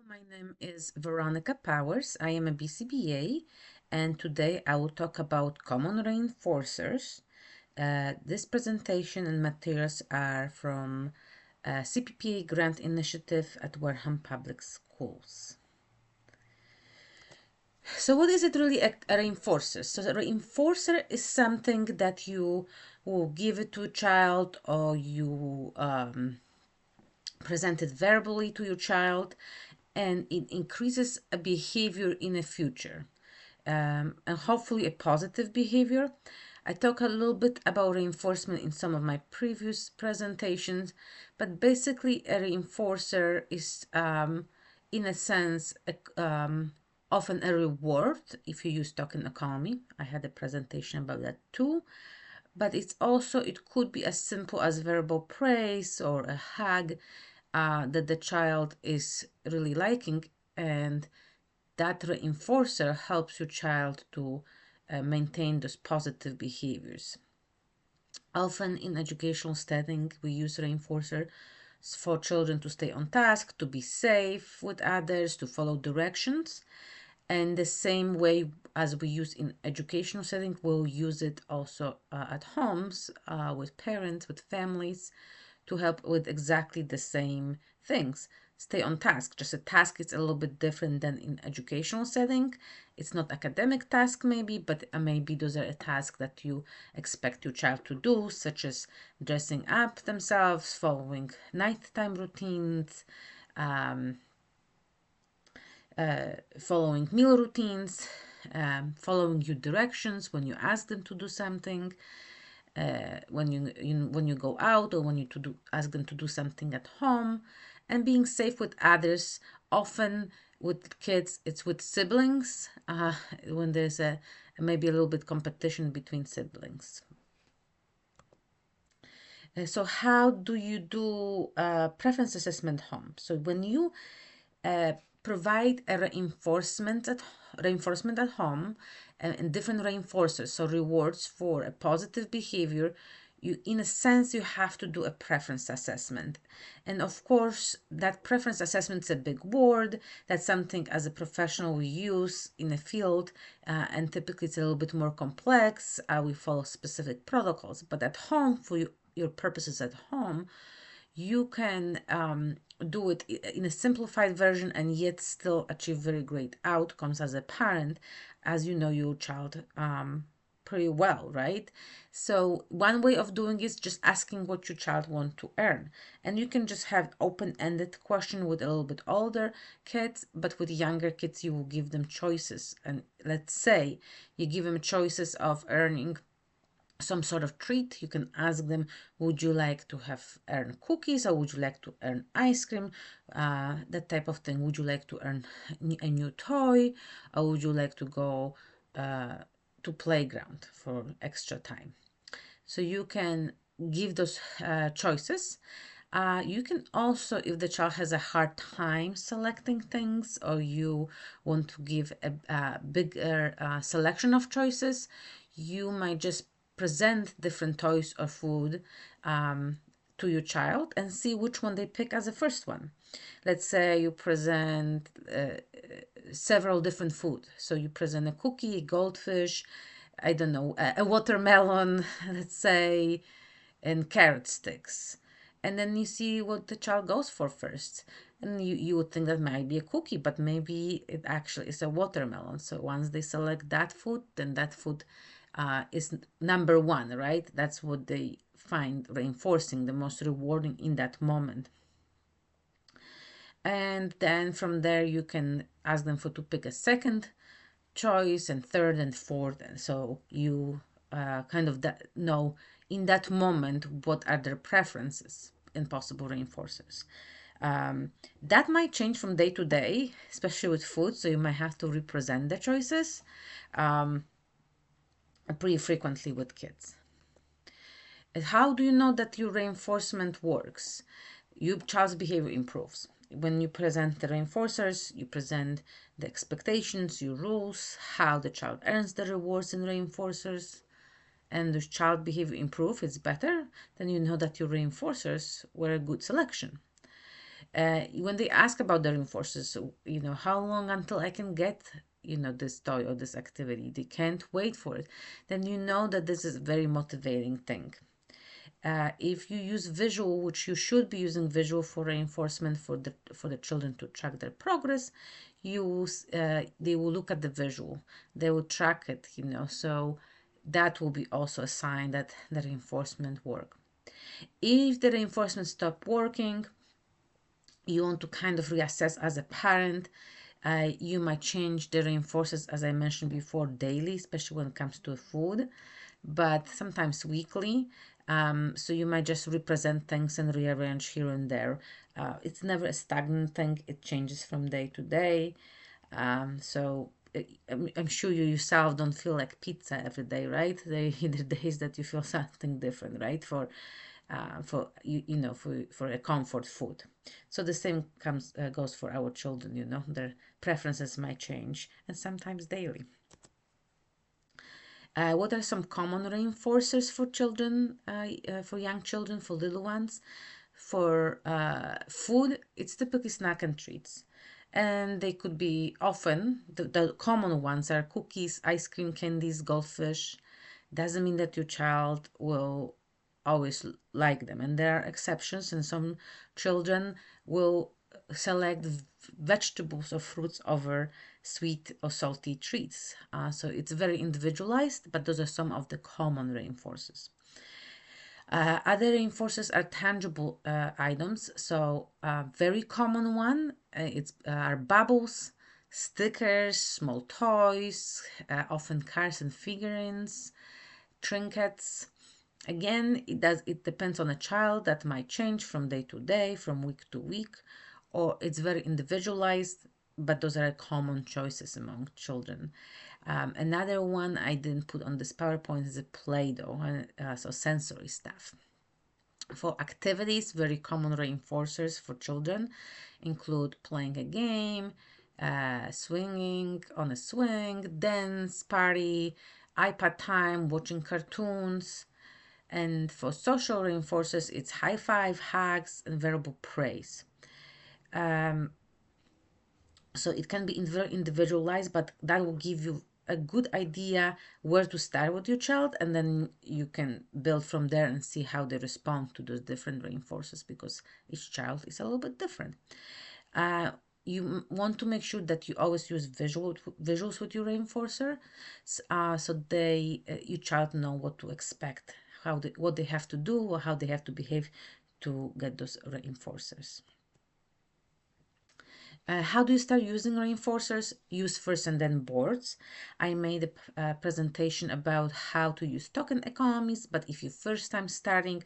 My name is Veronica Powers. I am a BCBA, and today I will talk about common reinforcers. This presentation and materials are from CPPA grant initiative at Wareham Public Schools. So what is it really a reinforcer? So a reinforcer is something that you will give it to a child, or you present it verbally to your child, and it increases a behavior in the future, and hopefully a positive behavior. I talk a little bit about reinforcement in some of my previous presentations, but basically a reinforcer is, in a sense, often a reward if you use token economy. I had a presentation about that too. But it could be as simple as verbal praise or a hug that the child is really liking, and that reinforcer helps your child to maintain those positive behaviors. Often in educational setting, we use reinforcer for children to stay on task, to be safe with others, to follow directions. And the same way as we use in educational setting, we'll use it also at homes, with parents, with families, to help with exactly the same things. Stay on task. Just a task is a little bit different than in educational setting. It's not academic task maybe, but maybe those are a task that you expect your child to do, such as dressing up themselves, following nighttime routines, um, following meal routines, following your directions when you ask them to do something, when you go out, or when you ask them to do something at home, and being safe with others. Often with kids, it's with siblings, when there's maybe a little bit competition between siblings. So how do you do preference assessment home? So when you provide a reinforcement at home, and different reinforcers, so rewards for a positive behavior, you, in a sense, you have to do a preference assessment. And of course, that preference assessment is a big word. That's something as a professional we use in the field, and typically it's a little bit more complex. We follow specific protocols, but at home, for your purposes at home, you can do it in a simplified version and yet still achieve very great outcomes as a parent, as you know your child pretty well, right? So one way of doing is just asking what your child wants to earn. And you can just have open-ended question with a little bit older kids, but with younger kids, you will give them choices. And let's say you give them choices of earning some sort of treat. You can ask them, would you like to have earn cookies, or would you like to earn ice cream, that type of thing. Would you like to earn a new toy, or would you like to go to playground for extra time? So you can give those choices. You can also, if the child has a hard time selecting things, or you want to give a bigger selection of choices, you might just present different toys or food to your child and see which one they pick as the first one. Let's say you present several different food. So you present a cookie, a goldfish, I don't know, a watermelon, let's say, and carrot sticks. And then you see what the child goes for first. And you would think that might be a cookie, but maybe it actually is a watermelon. So once they select that food, then that food is number one, right? That's what they find reinforcing, the most rewarding in that moment. And then from there, you can ask them to pick a second choice, and third and fourth. And so you kind of know in that moment what are their preferences and possible reinforcers. That might change from day to day, especially with food. So you might have to represent the choices pretty frequently with kids. And how do you know that your reinforcement works? Your child's behavior improves. When you present the reinforcers, you present the expectations, your rules, how the child earns the rewards and reinforcers, and the child behavior improve, it's better, then you know that your reinforcers were a good selection. When they ask about the reinforcers, so, how long until I can get, this toy or this activity, they can't wait for it, then you know that this is a very motivating thing. If you use visual, which you should be using visual for reinforcement for the children to track their progress, they will look at the visual, they will track it, so that will be also a sign that the reinforcement work. If the reinforcement stop working, you want to kind of reassess as a parent. You might change the reinforcers, as I mentioned before, daily, especially when it comes to food, but sometimes weekly. So you might just represent things and rearrange here and there. It's never a stagnant thing, it changes from day to day. So I'm sure you yourself don't feel like pizza every day, right? There are days that you feel something different, right? For for a comfort food. So the same goes for our children. Their preferences might change, and sometimes daily. What are some common reinforcers for children, for young children, for little ones? For food, it's typically snack and treats. And they could be often, the common ones are cookies, ice cream, candies, goldfish. Doesn't mean that your child will always like them. And there are exceptions, and some children will select vegetables or fruits over sweet or salty treats. So it's very individualized, but those are some of the common reinforcers. Other reinforcers are tangible items. So very common one, it's are bubbles, stickers, small toys, often cars and figurines, trinkets. Again, it depends on a child. That might change from day to day, from week to week, or it's very individualized, but those are common choices among children. Another one I didn't put on this PowerPoint is a Play-Doh, so sensory stuff. For activities, very common reinforcers for children include playing a game, swinging on a swing, dance, party, iPad time, watching cartoons. And for social reinforcers, it's high five, hugs, and verbal praise. So it can be very individualized, but that will give you a good idea where to start with your child, and then you can build from there and see how they respond to those different reinforcers, because each child is a little bit different. You want to make sure that you always use visuals with your reinforcer, so your child know what to expect, what they have to do, or how they have to behave to get those reinforcers. How do you start using reinforcers? Use first and then boards. I made a presentation about how to use token economies, but if you first time starting,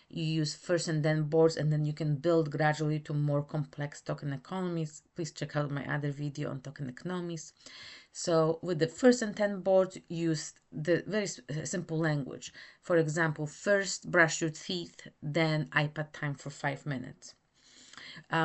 you use first and then boards, and then you can build gradually to more complex token economies. Please check out my other video on token economies. So with the first and 10 boards, use the very simple language. For example, first brush your teeth, then iPad time for 5 minutes.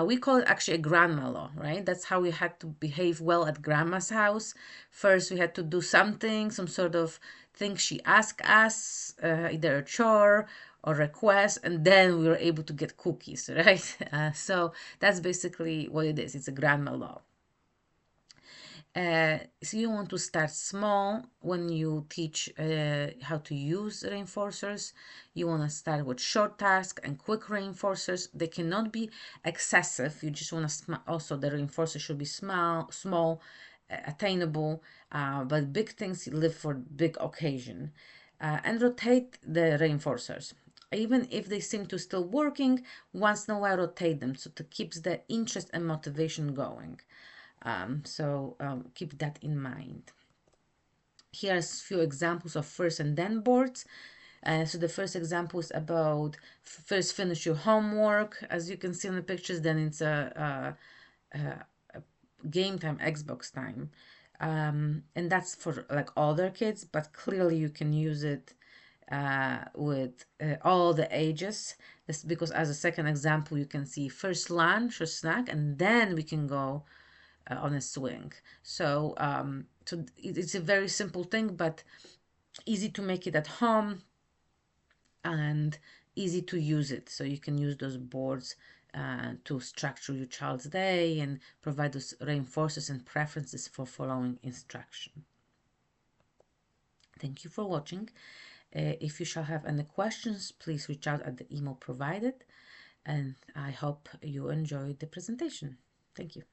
We call it actually a grandma law, right? That's how we had to behave well at grandma's house. First, we had to do something, some sort of thing she asked us, either a chore or request, and then we were able to get cookies, right? So that's basically what it is. It's a grandma law. So you want to start small when you teach how to use reinforcers. You want to start with short tasks and quick reinforcers. They cannot be excessive. You just want to also the reinforcer should be small, attainable, but big things live for big occasion. And rotate the reinforcers. Even if they seem to still working, once in a while rotate them so to keeps the interest and motivation going. So keep that in mind. Here's a few examples of first and then boards. So the first example is about first finish your homework. As you can see in the pictures, then it's a game time, Xbox time. And that's for like older kids, but clearly you can use it with all the ages. This because as a second example, you can see first lunch or snack, and then we can go on a swing. So it's a very simple thing, but easy to make it at home and easy to use it. So you can use those boards to structure your child's day and provide those reinforcers and preferences for following instruction. Thank you for watching. If you shall have any questions, please reach out at the email provided, and I hope you enjoyed the presentation. Thank you.